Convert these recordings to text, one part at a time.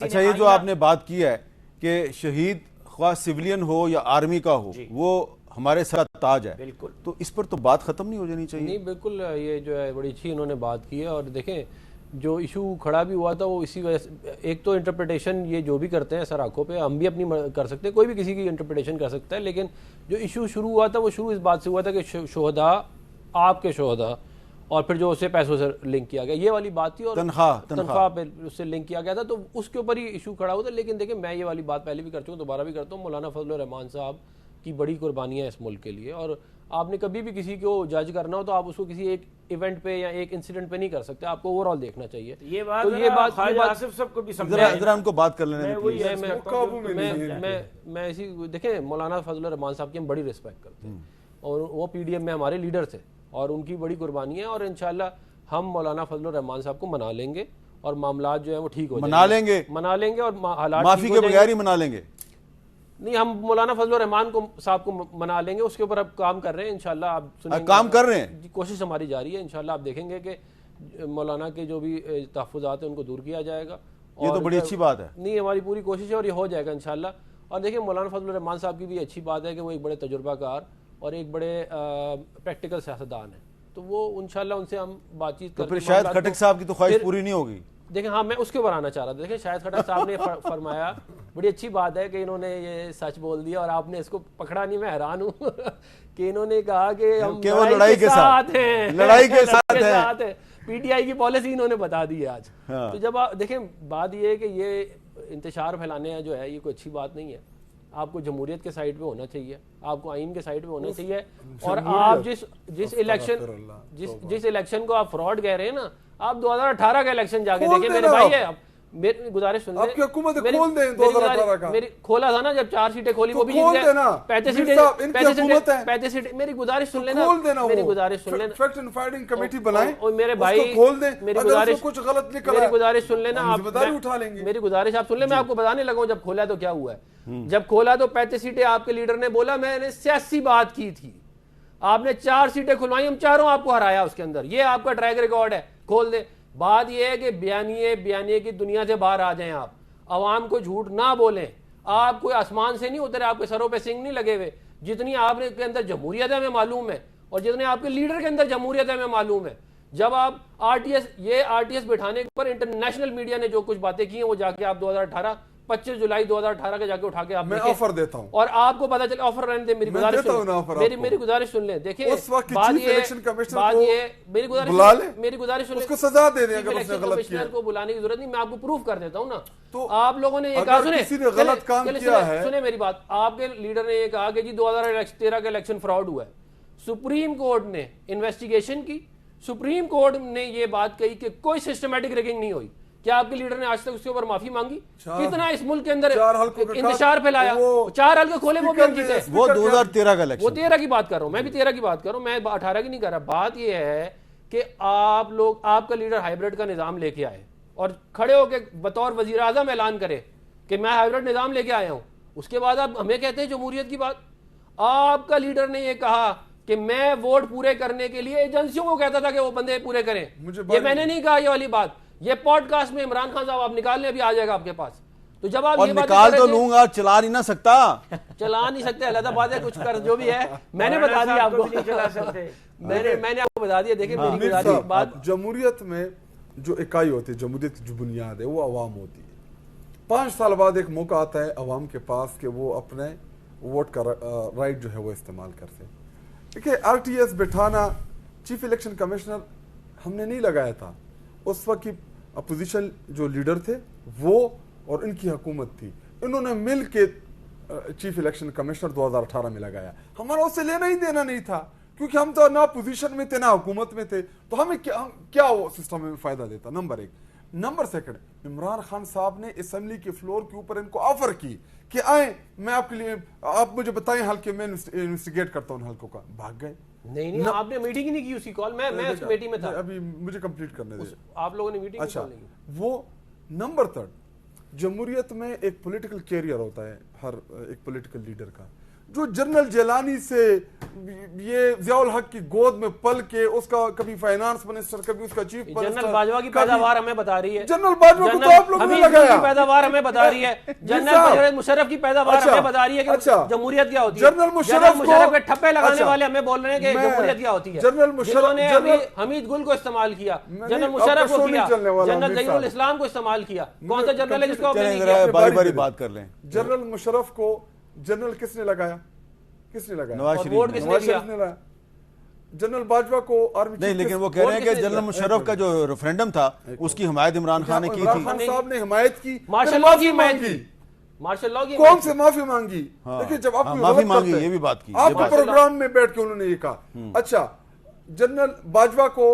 اچھا یہ جو آپ نے بات کی ہے کہ شہید خواہ سیولین ہو یا آرمی کا ہو وہ ہمارے ساتھ تاج ہے، بالکل، تو اس پر تو بات ختم نہیں ہو جانی چاہیے؟ نہیں بالکل، یہ جو ہے بڑی اچھی انہوں نے بات کی ہے. اور دیکھیں جو ایشو کھڑا بھی ہوا تھا وہ اسی وجہ سے، ایک تو انٹرپریٹیشن یہ جو بھی کرتے ہیں سر آنکھوں پہ، ہم بھی اپنی کر سکتے ہیں، کوئی بھی کسی کی انٹرپریٹیشن کر سکتا ہے، لیکن جو ایشو شروع ہوا تھا وہ شروع اس بات سے ہوا تھا کہ شہداء آپ کے شہداء، اور پھر جو اسے پیسوں سے لنک کیا گیا یہ والی بات تھی، اور تنخواہ پہ اس سے لنک کیا گیا تھا، تو اس کے اوپر ہی ایشو کھڑا ہوا تھا. لیکن دیکھیں میں یہ والی بات پہلے بھی کر چکا ہوں، دوبارہ بھی کرتا ہوں، مولانا فضل الرحمان صاحب کی بڑی قربانیاں اس ملک کے لیے، اور آپ نے کبھی بھی کسی کو جج کرنا ہو تو آپ اس کو کسی ایک ایونٹ پہ یا ایک انسیڈنٹ پہ نہیں کر سکتے، آپ کو اوور آل دیکھنا چاہیے. یہ بات خواجہ آصف صاحب کو بھی سمجھا، ذرا ان کو بات کر لینے میں اسی دیکھیں مولانا فضل الرحمان صاحب کی ہم بڑی رسپیکٹ کرتے ہیں، اور وہ پی ڈی ایم میں ہمارے لیڈر تھے، اور ان کی بڑی قربانی ہے، اور انشاءاللہ ہم مولانا فضل الرحمان صاحب کو منا لیں گے اور معاملات جو ہیں وہ ٹھیک ہو جائیں گے، منا لیں گے اور حالات معافی کے بغیر ہی منا لیں گے. نہیں، ہم مولانا فضل الرحمان صاحب کو منا لیں گے، اس کے اوپر اب کام کر رہے ہیں انشاءاللہ. آپ سنیں گے، کام کر رہے ہیں، کوشش ہماری جاری ہے، انشاءاللہ آپ دیکھیں گے کہ مولانا کے جو بھی تحفظات ہیں ان کو دور کیا جائے گا. یہ تو بڑی اچھی بات ہے. نہیں، ہماری پوری کوشش ہے اور یہ ہو جائے گا انشاءاللہ. اور دیکھیں مولانا فضل الرحمان صاحب کی بھی اچھی بات ہے کہ وہ ایک بڑے تجربہ کار اور ایک بڑے پریکٹیکل سیاستدان ہیں، تو وہ انشاءاللہ ان سے ہم بات چیت تو پھر شاید خٹک صاحب کی تو خواہش پوری نہیں ہوگی. دیکھیں ہاں میں اس کے اوپر آنا چاہ رہا تھا. دیکھیں شاہد خٹک صاحب نے فرمایا، بڑی اچھی بات ہے کہ انہوں نے یہ سچ بول دیا اور آپ نے اس کو پکڑا نہیں. میں حیران ہوں کہ انہوں نے کہا کہ ہم لڑائی کے ساتھ ہیں، لڑائی کے ساتھ ہیں. پی ٹی آئی کی پالیسی انہوں نے بتا دی ہے آج. تو جب آپ دیکھیں بات یہ ہے کہ یہ انتشار پھیلانے جو ہے یہ کوئی اچھی بات نہیں ہے. آپ کو جمہوریت کے سائڈ پہ ہونا چاہیے، آپ کو آئین کے سائڈ پہ ہونا چاہیے. اور آپ جس الیکشن کو آپ فراڈ کہہ رہے ہیں نا، آپ 2018 کا الیکشن جا کے دیکھیں میرے بھائی. ہے میری گزارش سن لیں، میری کھولا تھا نا جب 4 سیٹیں کھولی وہ بھی جیت گئے. 35 سیٹیں میری گزارش سن لینا، میری گزارش سن لینا اور میرے بھائی میری گزارش سن لینا، میری گزارش آپ سن لیں. میں آپ کو بتانے لگا ہوں جب کھولا تو کیا ہوا ہے. جب کھولا تو 35 سیٹیں آپ کے لیڈر نے بولا میں نے سیاسی بات کی تھی، آپ نے 4 سیٹیں کھلوائی، ہم چاروں آپ کو ہرایا اس کے اندر. یہ آپ کا ٹریک ریکارڈ ہے. کھول دیں. بات یہ ہے کہ بیانیے کی دنیا سے باہر آ جائیں. آپ عوام کو جھوٹ نہ بولیں. آپ کوئی آسمان سے نہیں اترے، آپ کے سروں پہ سنگ نہیں لگے ہوئے. جتنی آپ کے اندر جمہوریت ہے ہمیں معلوم ہے، اور جتنے آپ کے لیڈر کے اندر جمہوریت ہے ہمیں معلوم ہے. جب آپ آر ٹی ایس بٹھانے پر انٹرنیشنل میڈیا نے جو کچھ باتیں کی ہیں وہ جا کے آپ 25 جولائی 2018 کے جا کے اٹھا کے آپ میں آفر دیتا ہوں، اور آپ کو پتا چلے. آفر رہنے دیں، میری گزارش سن لیں. دیکھیں میری گزارش سن لیں، اس کو سزا دے دیں اگر اس نے غلط کیا. کمشنر کو بلانے کی ضرورت نہیں، میں آپ کو پروف کر دیتا ہوں نا. تو آپ لوگوں نے یہ کہا، سنیں میری بات، آپ کے لیڈر نے یہ کہا کہ جی 2013 کا الیکشن فراڈ ہوا ہے. سپریم کورٹ نے انویسٹیگیشن کی، سپریم کورٹ نے یہ بات کہی کہ کوئی سسٹمیٹک ریگنگ نہیں ہوئی. کیا آپ کے لیڈر نے آج تک اس کے اوپر معافی مانگی؟ کتنا اس ملک کے اندر انتشار پھیلایا، 4 حلقے کھولے وہ بھی ہم جیتے. وہ 2013 کا الیکشن، وہ 13 کی بات کر رہا ہوں، میں بھی 13 کی بات کر رہا ہوں، میں 18 کی نہیں کر رہا. بات یہ ہے کہ آپ لوگ، آپ کا لیڈر ہائیبریڈ کا نظام لے کے آئے اور کھڑے ہو کے بطور وزیر اعظم اعلان کرے کہ میں ہائیبریڈ نظام لے کے آیا ہوں. اس کے بعد آپ ہمیں کہتے ہیں جمہوریت کی بات. آپ کا لیڈر نے یہ کہا کہ میں ووٹ پورے کرنے کے لیے ایجنسیوں کو کہتا تھا کہ وہ بندے پورے کریں. یہ میں نے نہیں کہا یہ والی بات. یہ پوڈ کاسٹ میں عمران خان صاحب آپ نکال لیں، ابھی آ جائے گا آپ کے پاس. تو جب آپ یہ بات نکال تو لوں گا، چلا نہیں نہ سکتا. چلا نہیں سکتے، علیحدہ بات ہے. کچھ کر جو بھی ہے میں نے بتا دیا آپ کو، میں نے آپ کو بتا دیا. دیکھیں میری بات، جمہوریت میں جو اکائی ہوتی ہے، جمہوریت کی جو بنیاد ہے وہ عوام ہوتی ہے. 5 سال بعد ایک موقع آتا ہے عوام کے پاس کہ وہ اپنے ووٹ کا رائٹ جو ہے وہ استعمال کرتے ہیں. دیکھیں آر ٹی ایس بٹھانا، چیف الیکشن کمشنر ہم نے نہیں لگایا تھا. اس وقت کی اپوزیشن جو لیڈر تھے وہ اور ان کی حکومت تھی، انہوں نے مل کے چیف الیکشن کمشنر 2018 میں لگایا. ہمارا اس سے لینا ہی دینا نہیں تھا، کیونکہ ہم تو نہ پوزیشن میں تھے نہ حکومت میں تھے، تو ہمیں کیا وہ سسٹم میں فائدہ دیتا. نمبر 1. نمبر 2، عمران خان صاحب نے اسمبلی کے فلور کے اوپر ان کو آفر کی کہ آئیں، میں آپ کے لیے، آپ مجھے بتائیں حلقے، میں انویسٹیگیٹ کرتا ہوں حلقوں کا. بھاگ گئے. نہیں آپ نے میٹنگ ہی نہیں کی اس کی کال. میں اس میٹنگ میں تھا. ابھی مجھے کمپلیٹ کرنے دیں. آپ لوگوں نے میٹنگ اچھا وہ. نمبر 3، جمہوریت میں ایک پولیٹیکل کیریئر ہوتا ہے ہر ایک پولیٹیکل لیڈر کا. جو جنرل جیلانی سے یہ ضیاء الحق کی گود میں پل کے اس کا کبھی فائنانس منسٹر کبھی اس کا چیف منسٹر. جنرل باجوہ کی پیداوار ہمیں بتا رہی ہے, جنرل باجوہ کو تو آپ لوگوں نے لگایا, کی پیداوار ہمیں بتا رہی ہے, جنرل مشرف کی پیداوار ہمیں بتا رہی ہے کہ جمہوریت کیا ہوتی ہے. جنرل مشرف کے ٹھپے لگانے والے ہمیں بول رہے ہیں کہ جمہوریت کیا ہوتی ہے. جنہوں نے حمید گل کو استعمال کیا, جنرل مشرف کو کیا, جنرل ضیاء الاسلام کو استعمال کیا, کون سا جنرل ہے جس کو باری باری بات کر لیں. جنرل مشرف کو جنرل کس نے لگایا, کس نے لگایا؟ نواز شریف نے لگایا. جنرل باجوہ کو آرمی نہیں, لیکن وہ کہہ رہے ہیں کہ جنرل مشرف کا جو ریفرینڈم تھا اس کی حمایت عمران خان نے کی تھی. عمران خان صاحب نے حمایت کی, مارشل لاء کی حمایت کی, مارشل لاء کی کون سے معافی مانگی. دیکھیں جب آپ معافی مانگی, یہ بھی بات کی, آپ کے پروگرام میں بیٹھ کے انہوں نے یہ کہا. اچھا جنرل باجوہ کو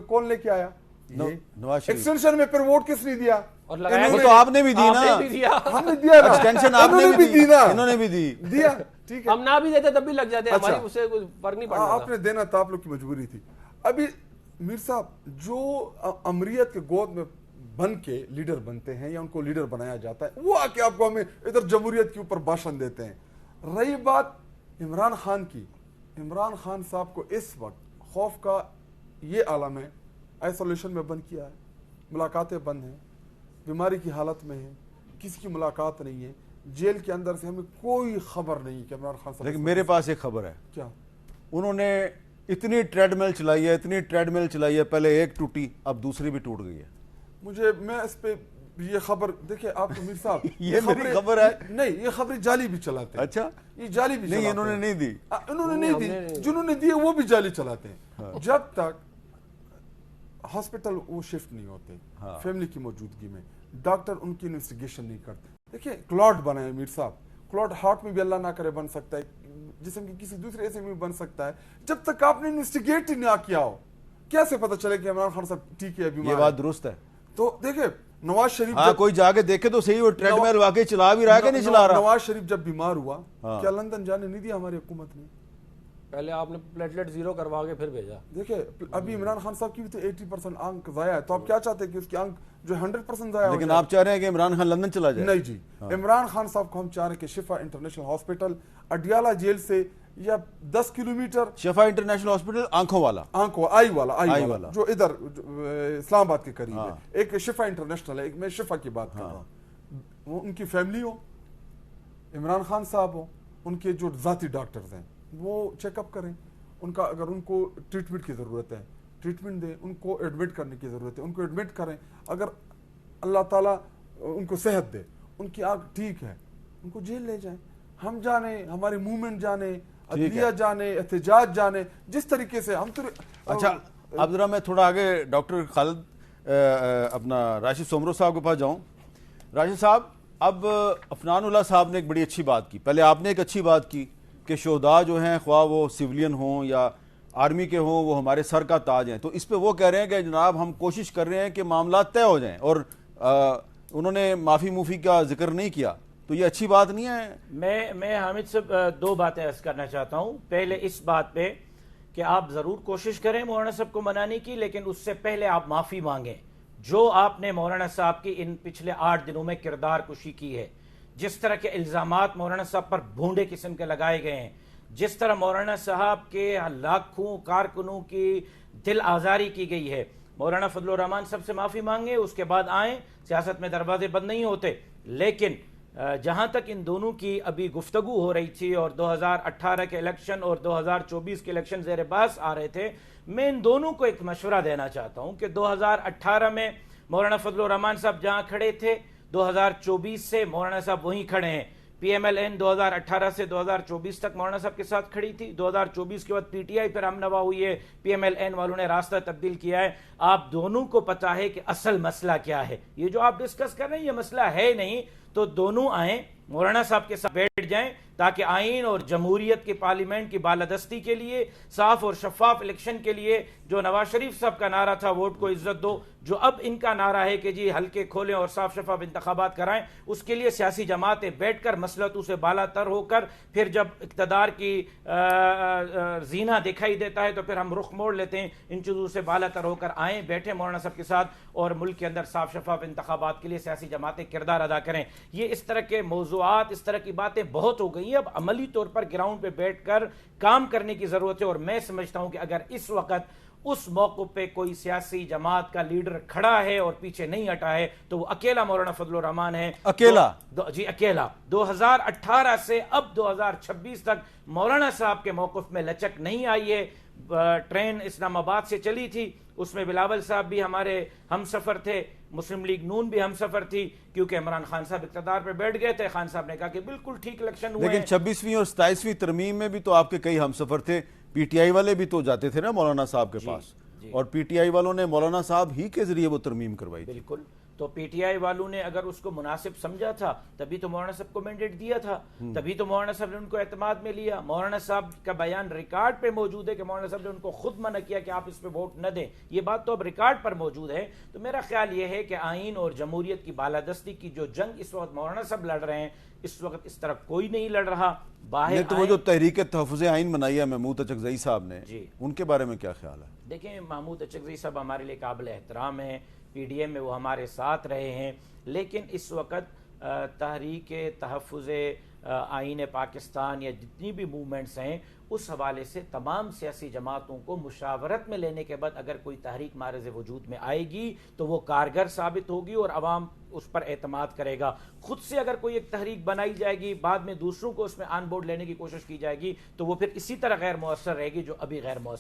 کون لے کے آیا؟ نواز شریف. ایکسٹینشن میں پھر ووٹ کس نے دیا؟ وہ تو آپ نے بھی دی نا, ہم نے دیا نا, ایکسٹینشن آپ نے بھی دی نا, انہوں نے بھی دیا. ٹھیک ہے, ہم نہ بھی دیتے تب بھی لگ جاتے, ہماری اس سے کوئی فرق نہیں پڑتا. آپ نے دینا تھا, آپ لوگ کی مجبوری تھی. ابھی میر صاحب جو امریت کے گود میں بن کے لیڈر بنتے ہیں یا ان کو لیڈر بنایا جاتا ہے, وہ آ کے آپ کو ہمیں ادھر جمہوریت کے اوپر بھاشن دیتے ہیں. رہی بات عمران خان کی, عمران خان صاحب کو اس وقت خوف کا یہ عالم ہے, آئسولیشن میں بند کیا ہے, ملاقاتیں بند ہیں, بیماری کی حالت میں ہیں, کسی کی ملاقات نہیں ہے, جیل کے اندر سے ہمیں کوئی خبر نہیں کہ عمران خان صاحب. لیکن میرے پاس ایک خبر ہے. کیا؟ انہوں نے اتنی ٹریڈ مل چلائی ہے, اتنی ٹریڈ مل چلائی ہے, پہلے ایک ٹوٹی اب دوسری بھی ٹوٹ گئی ہے. میں اس پہ یہ خبر دیکھیں آپ کو میر صاحب, یہ میری خبر ہے نہیں, یہ خبریں جعلی بھی چلاتے ہیں. اچھا, یہ جعلی بھی نہیں, انہوں نے نہیں دی, انہوں نے نہیں دی, جنہوں نے دی وہ بھی جعلی چلاتے ہیں. جب تک ہاسپٹل وہ شفٹ نہیں ہوتے فیملی کی موجودگی میں, ڈاکٹر ان کی انویسٹیگیشن نہیں کرتے. دیکھیں کلاٹ بنا ہے میر صاحب, کلاٹ ہارٹ میں بھی اللہ نہ کرے بن سکتا ہے, جسم کی کسی دوسرے ایسے میں بھی بن سکتا ہے. جب تک آپ نے انویسٹیگیٹ ہی نہ کیا ہو کیسے پتہ چلے کہ عمران خان صاحب ٹھیک ہے, بیمار ہے؟ یہ بات درست ہے. تو دیکھیں نواز شریف, کوئی جا کے دیکھے تو صحیح, وہ ٹریڈ مل واقعی چلا بھی رہا ہے کہ نہیں چلا رہا. نواز شریف جب بیمار ہوا کیا لندن جانے نہیں دیا ہماری حکومت نے؟ پہلے آپ نے پلیٹلیٹ زیرو کروا کے پھر بھیجا. دیکھیں ابھی عمران خان صاحب کی بھی تو 80% آنک ضائع ہے, تو آپ کیا چاہتے ہیں کہ اس کی آنک جو 100% ضائع ہو جائے؟ لیکن آپ چاہ رہے ہیں کہ عمران خان لندن چلا جائے. نہیں جی, عمران خان صاحب کو ہم چاہ رہے ہیں کہ شفا انٹرنیشنل ہاسپٹل اڈیالہ جیل سے یا 10 کلومیٹر, شفا انٹرنیشنل ہاسپٹل آنکھوں والا, آئی والا جو ادھر اسلام آباد کے قریب ہے, ایک شفا انٹرنیشنل ہے, ایک میں شفا کی بات کر رہا ہوں. وہ ان کی فیملی ہو, عمران خان صاحب ہو, ان کے جو ذاتی ڈاکٹرز ہیں وہ چیک اپ کریں, ان کا اگر ان کو ٹریٹمنٹ کی ضرورت ہے ٹریٹمنٹ دیں, ان کو ایڈمٹ کرنے کی ضرورت ہے ان کو ایڈمٹ کریں, اگر اللہ تعالیٰ ان کو صحت دے, ان کی آنکھ ٹھیک ہے, ان کو جیل لے جائیں. ہم جانے, ہماری موومنٹ جانے, عدلیہ جانے, احتجاج جانے, جس طریقے سے ہم تو. اچھا اب ذرا میں تھوڑا آگے ڈاکٹر خالد اپنا راشد سومرو صاحب کے پاس جاؤں. راشد صاحب, اب عفنان اللہ صاحب نے ایک بڑی اچھی بات کی, پہلے آپ نے ایک اچھی بات کی کہ شہداء جو ہیں خواہ وہ سیولین ہوں یا آرمی کے ہوں وہ ہمارے سر کا تاج ہیں, تو اس پہ وہ کہہ رہے ہیں کہ جناب ہم کوشش کر رہے ہیں کہ معاملات طے ہو جائیں, اور انہوں نے معافی موفی کا ذکر نہیں کیا, تو یہ اچھی بات نہیں ہے؟ میں حامد صاحب دو باتیں عرض کرنا چاہتا ہوں. پہلے اس بات پہ کہ آپ ضرور کوشش کریں مولانا صاحب کو منانے کی, لیکن اس سے پہلے آپ معافی مانگیں. جو آپ نے مولانا صاحب کی ان پچھلے 8 دنوں میں کردار کشی کی ہے, جس طرح کے الزامات مولانا صاحب پر بھونڈے قسم کے لگائے گئے ہیں, جس طرح مولانا صاحب کے لاکھوں کارکنوں کی دل آزاری کی گئی ہے, مولانا فضل الرحمان صاحب سے معافی مانگیں, اس کے بعد آئیں. سیاست میں دروازے بند نہیں ہوتے. لیکن جہاں تک ان دونوں کی ابھی گفتگو ہو رہی تھی اور 2018 کے الیکشن اور 2024 کے الیکشن زیر بحث آ رہے تھے, میں ان دونوں کو ایک مشورہ دینا چاہتا ہوں کہ 2018 میں مولانا فضل الرحمان صاحب جہاں کھڑے تھے 2024 سے مولانا صاحب وہیں کھڑے ہیں. پی ایم ایل این 2018 سے 2024 تک مولانا صاحب کے ساتھ کھڑی تھی, 2024 کے بعد پی ٹی آئی پر ہم نوا ہوئی ہے, پی ایم ایل این والوں نے راستہ تبدیل کیا ہے. آپ دونوں کو پتا ہے کہ اصل مسئلہ کیا ہے. یہ جو آپ ڈسکس کر رہے ہیں یہ مسئلہ ہے نہیں, تو دونوں آئیں مولانا صاحب کے ساتھ بیٹھ جائیں تاکہ آئین اور جمہوریت کی پارلیمنٹ کی بالادستی کے لیے, صاف اور شفاف الیکشن کے لیے جو نواز شریف صاحب کا نعرہ تھا ووٹ کو عزت دو, جو اب ان کا نعرہ ہے کہ جی حلقے کھولیں اور صاف شفاف انتخابات کرائیں, اس کے لیے سیاسی جماعتیں بیٹھ کر مصلحتوں سے بالا تر ہو کر پھر جب اقتدار کی زینہ دکھائی دیتا ہے تو پھر ہم رخ موڑ لیتے ہیں, ان چیزوں سے بالا تر ہو کر آئیں, بیٹھیں مولانا صاحب کے ساتھ اور ملک کے اندر صاف شفاف انتخابات کے لیے سیاسی جماعتیں کردار ادا کریں. یہ اس طرح کے موضوع موضوعات اس طرح کی باتیں بہت ہو گئی ہیں. اب عملی طور پر گراؤنڈ پہ بیٹھ کر کام کرنے کی ضرورت ہے. اور میں سمجھتا ہوں کہ اگر اس وقت اس موقع پہ کوئی سیاسی جماعت کا لیڈر کھڑا ہے اور پیچھے نہیں ہٹا ہے تو وہ اکیلا مولانا فضل الرحمان ہے. اکیلا؟ جی اکیلا. 2018 سے اب 2026 تک مولانا صاحب کے موقف میں لچک نہیں آئی ہے. ٹرین اسلام آباد سے چلی تھی, اس میں بلاول صاحب بھی ہمارے ہم سفر تھے, مسلم لیگ نون بھی ہم سفر تھی, کیونکہ عمران خان صاحب اقتدار پہ بیٹھ گئے تھے. خان صاحب نے کہا کہ بالکل ٹھیک الیکشن ہوئے. لیکن 26ویں اور 27ویں ترمیم میں بھی تو آپ کے کئی ہم سفر تھے. پی ٹی آئی والے بھی تو جاتے تھے نا مولانا صاحب کے پاس, اور پی ٹی آئی والوں نے مولانا صاحب ہی کے ذریعے وہ ترمیم کروائی. بالکل. تو پی ٹی آئی والوں نے اگر اس کو مناسب سمجھا تھا تبھی تو مولانا صاحب کو مینڈیٹ دیا تھا, تبھی تو مولانا صاحب نے ان کو اعتماد میں لیا. مولانا صاحب کا بیان ریکارڈ پہ موجود ہے کہ مولانا صاحب نے ان کو خود منع کیا کہ آپ اس پہ ووٹ نہ دیں. یہ بات تو اب ریکارڈ پر موجود ہے. تو میرا خیال یہ ہے کہ آئین اور جمہوریت کی بالادستی کی جو جنگ اس وقت مولانا صاحب لڑ رہے ہیں, اس وقت اس طرح کوئی نہیں لڑ رہا. باہر تو وہ جو تحریک تحفظ آئین بنائی ہے محمود اچکزئی صاحب نے, ان کے بارے میں کیا خیال ہے؟ دیکھیں, محمود اچکزئی صاحب ہمارے لیے قابل احترام ہیں. پی ڈی ایم میں وہ ہمارے ساتھ رہے ہیں, لیکن اس وقت تحریک تحفظ آئین پاکستان یا جتنی بھی موومنٹس ہیں اس حوالے سے تمام سیاسی جماعتوں کو مشاورت میں لینے کے بعد اگر کوئی تحریک معرض وجود میں آئے گی تو وہ کارگر ثابت ہوگی اور عوام اس پر اعتماد کرے گا. خود سے اگر کوئی ایک تحریک بنائی جائے گی, بعد میں دوسروں کو اس میں آن بورڈ لینے کی کوشش کی جائے گی, تو وہ پھر اسی طرح غیر مؤثر رہے گی جو ابھی غیر مؤثر